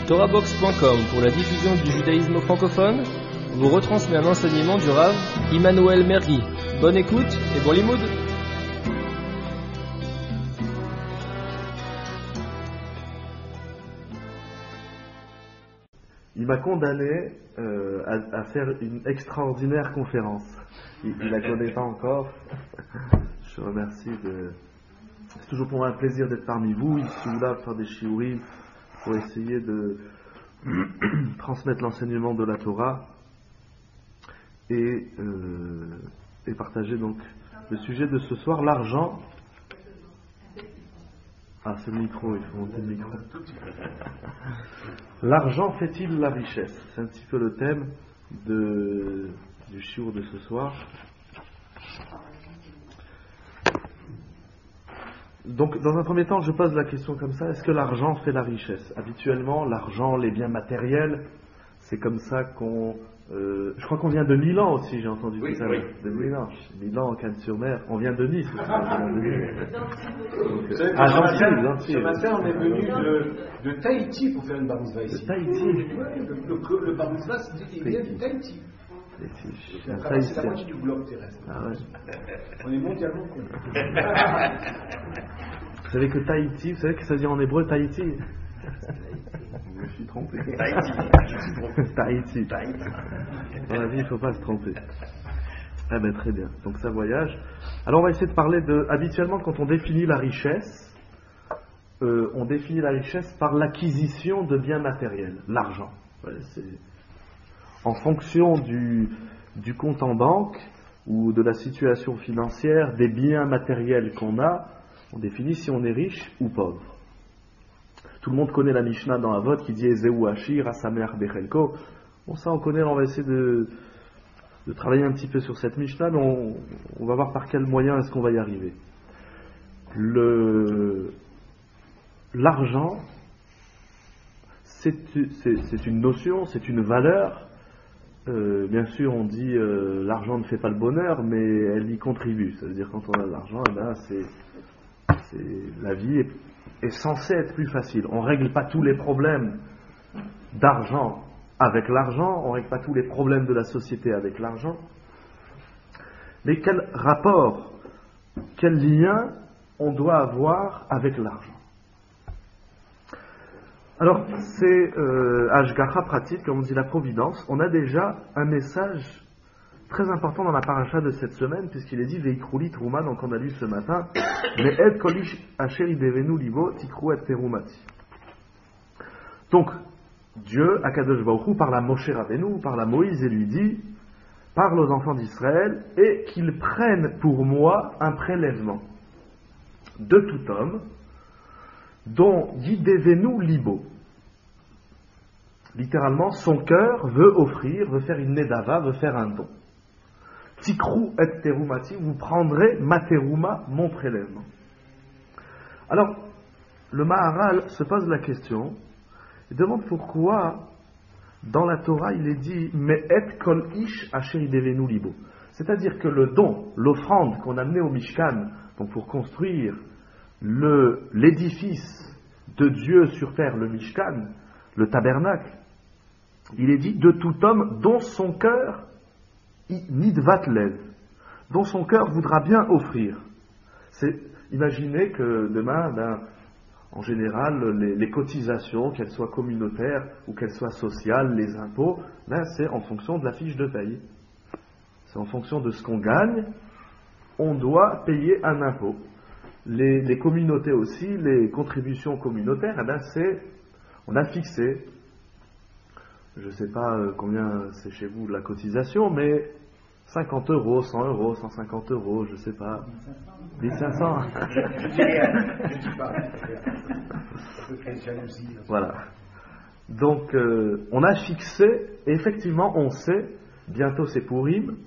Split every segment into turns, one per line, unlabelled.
TorahBox.com pour la diffusion du judaïsme francophone vous retransmet un enseignement du Rav Immanuel Mergui. Bonne écoute et bon limoud.
Il m'a condamné à faire une extraordinaire conférence. Il la connaît pas encore. Je remercie de... C'est toujours pour moi un plaisir d'être parmi vous, ici ou là, faire des shiurim, pour essayer de transmettre l'enseignement de la Torah et partager donc le sujet de ce soir, l'argent. Ah, c'est le micro, il faut monter le micro. L'argent fait-il la richesse? C'est un petit peu le thème du shiur de ce soir. Donc, dans un premier temps, je pose la question comme ça, est-ce que l'argent fait la richesse? Habituellement, l'argent, les biens matériels, c'est comme ça qu'on... je crois qu'on vient de Milan aussi, j'ai entendu tout à l'heure. De Milan, Milan, Cannes-sur-Mer. On vient de Nice aussi.
Gentil. Ce matin, on est venu de Tahiti pour faire une bar mitzvah ici.
De Tahiti.
Le bar mitzvah, il vient de Tahiti. On a traversé la moitié du globe terrestre.
Ah ouais.
On est mondialement connus.
Vous savez que Tahiti, vous savez que ça dit en hébreu Tahiti? Je me suis trompé. Tahiti. Dans la vie, il ne faut pas se tromper. Ah ben très bien. Donc ça voyage. Alors on va essayer de parler de... Habituellement, quand on définit la richesse, on définit la richesse par l'acquisition de biens matériels, l'argent. Ouais, c'est... En fonction du compte en banque ou de la situation financière, des biens matériels qu'on a, on définit si on est riche ou pauvre. Tout le monde connaît la Mishnah dans Avot qui dit Ezeu Ashir, Asamer Bechelko. Bon, ça on connaît, on va essayer de travailler un petit peu sur cette Mishnah, mais on va voir par quel moyen est-ce qu'on va y arriver. L'argent, c'est une notion, c'est une valeur. Bien sûr, on dit l'argent ne fait pas le bonheur, mais elle y contribue. Ça veut dire quand on a de l'argent, eh ben, la vie est censée être plus facile. On ne règle pas tous les problèmes d'argent avec l'argent, on ne règle pas tous les problèmes de la société avec l'argent. Mais quel rapport, quel lien on doit avoir avec l'argent? Alors, c'est Hashgacha pratique, comme on dit la providence. On a déjà un message très important dans la paracha de cette semaine, puisqu'il est dit Veikroulit Trouma, donc on a lu ce matin, mais et kolish asher idevenu libo tikrou et terumati. Donc, Dieu, Akadosh Baruch Hu, parle à Moshe Rabbeinu, parle à Moïse et lui dit, parle aux enfants d'Israël et qu'ils prennent pour moi un prélèvement de tout homme dont Yidevenu libo. Littéralement, son cœur veut offrir, veut faire une nedava, veut faire un don. Tikrou et terumati, vous prendrez ma teruma, mon prélèvement. Alors, le Maharal se pose la question, il demande pourquoi dans la Torah il est dit Me'et kol ish asher yidevenu libo. C'est-à-dire que le don, l'offrande qu'on a amenée au Mishkan, donc pour construire l'édifice de Dieu sur terre, le Mishkan, le tabernacle, il est dit de tout homme dont son cœur nidvat lev, dont son cœur voudra bien offrir. Imaginez que demain, en général, les cotisations, qu'elles soient communautaires ou qu'elles soient sociales, les impôts, c'est en fonction de la fiche de paye. C'est en fonction de ce qu'on gagne, on doit payer un impôt. Les communautés aussi, les contributions communautaires, on a fixé, je ne sais pas combien c'est chez vous la cotisation, mais 50 euros, 100 euros, 150 euros, je ne sais pas. 1500.
Je dis pas.
Voilà. Donc, on a fixé, et effectivement, on sait, bientôt c'est Purim,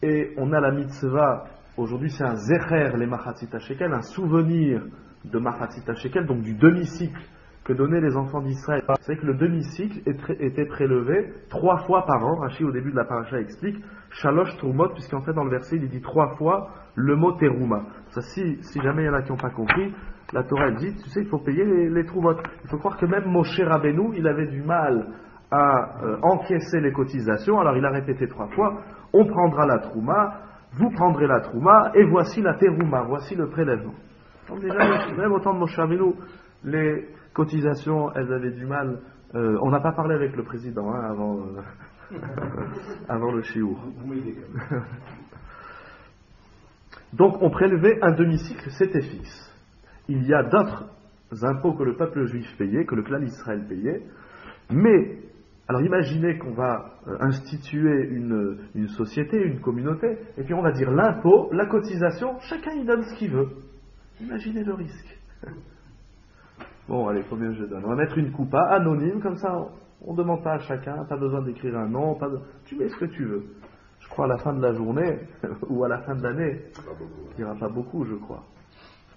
et on a la mitzvah. Aujourd'hui, c'est un zecher, les Machatzit HaShekel, un souvenir de Machatzit HaShekel, donc du demi-cycle que donnaient les enfants d'Israël. Vous savez que le demi-cycle était prélevé 3 fois par an. Rashi, au début de la paracha, explique Shalosh Trumot, puisqu'en fait, dans le verset, il dit 3 fois le mot Teruma. Ça, si jamais il y en a qui n'ont pas compris, La Torah dit, tu sais, il faut payer les trouvot. Il faut croire que même Moshe Rabbeinu, il avait du mal à encaisser les cotisations, alors il a répété 3 fois, on prendra la trouma, vous prendrez la trouma, et voici la terouma, voici le prélèvement. Donc déjà, même au temps de Moshe Rabbeinu, les cotisations, elles avaient du mal. On n'a pas parlé avec le président avant le shiur. Donc on prélevait un demi-cycle, c'était fixe. Il y a d'autres impôts que le peuple juif payait, que le clan Israël payait, mais, alors imaginez qu'on va instituer une société, une communauté, et puis on va dire l'impôt, la cotisation, chacun y donne ce qu'il veut. Imaginez le risque. Bon, allez, combien je donne? On va mettre une coupa anonyme, comme ça, on ne demande pas à chacun, pas besoin d'écrire un nom, tu mets ce que tu veux. Je crois à la fin de la journée, ou à la fin de l'année, il n'y aura pas beaucoup, je crois.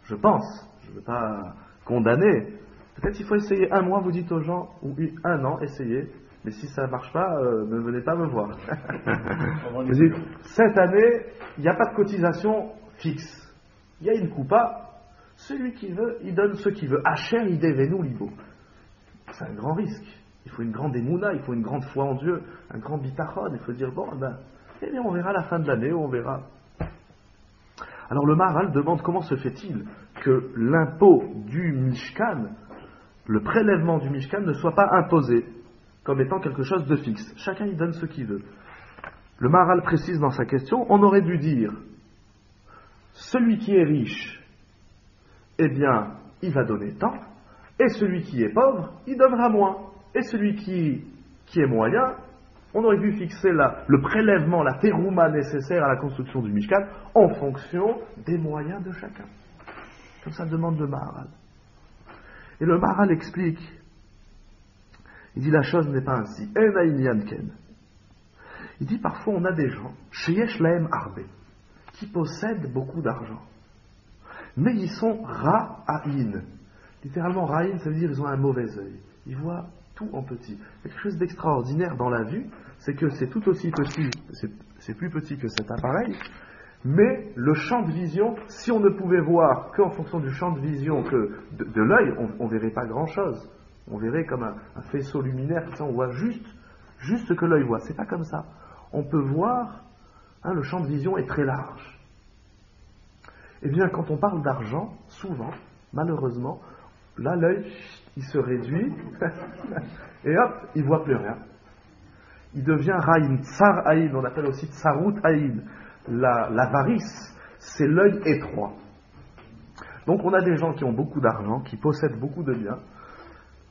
Je pense, je ne veux pas condamner. Peut-être il faut essayer 1 mois, vous dites aux gens, ou 1 an, essayez. Mais si ça ne marche pas, ne venez pas me voir. Vous dites, cette année, il n'y a pas de cotisation fixe. Il y a une coupa. Celui qui veut, il donne ce qu'il veut. Asher idevenu libo. C'est un grand risque. Il faut une grande émouna, il faut une grande foi en Dieu, un grand bitachon. Il faut dire, bon, eh bien, on verra à la fin de l'année, on verra. Alors le Maharal demande comment se fait-il que l'impôt du Mishkan, le prélèvement du Mishkan, ne soit pas imposé comme étant quelque chose de fixe. Chacun y donne ce qu'il veut. Le Maharal précise dans sa question, on aurait dû dire, celui qui est riche, eh bien, il va donner tant, et celui qui est pauvre, il donnera moins. Et celui qui est moyen, on aurait dû fixer le prélèvement, la terouma nécessaire à la construction du Mishkan, en fonction des moyens de chacun. Comme ça demande le Maharal. Et le Maharal explique, il dit la chose n'est pas ainsi. En aïnian ken. Il dit parfois on a des gens, sheyesh lahem arbe, qui possèdent beaucoup d'argent. Mais ils sont ra'aïn. Littéralement, ra'aïn, ça veut dire qu'ils ont un mauvais œil. Ils voient tout en petit. Quelque chose d'extraordinaire dans la vue, c'est que c'est tout aussi petit, c'est plus petit que cet appareil, mais le champ de vision, si on ne pouvait voir qu'en fonction du champ de vision que de l'œil, on ne verrait pas grand-chose. On verrait comme un faisceau luminaire, on voit juste ce que l'œil voit. C'est pas comme ça. On peut voir, le champ de vision est très large. Eh bien, quand on parle d'argent, souvent, malheureusement, là, l'œil, il se réduit, et hop, il ne voit plus rien. Il devient ra'in, tsar aïn, on appelle aussi tsarut aïn. L'avarice, c'est l'œil étroit. Donc, on a des gens qui ont beaucoup d'argent, qui possèdent beaucoup de biens,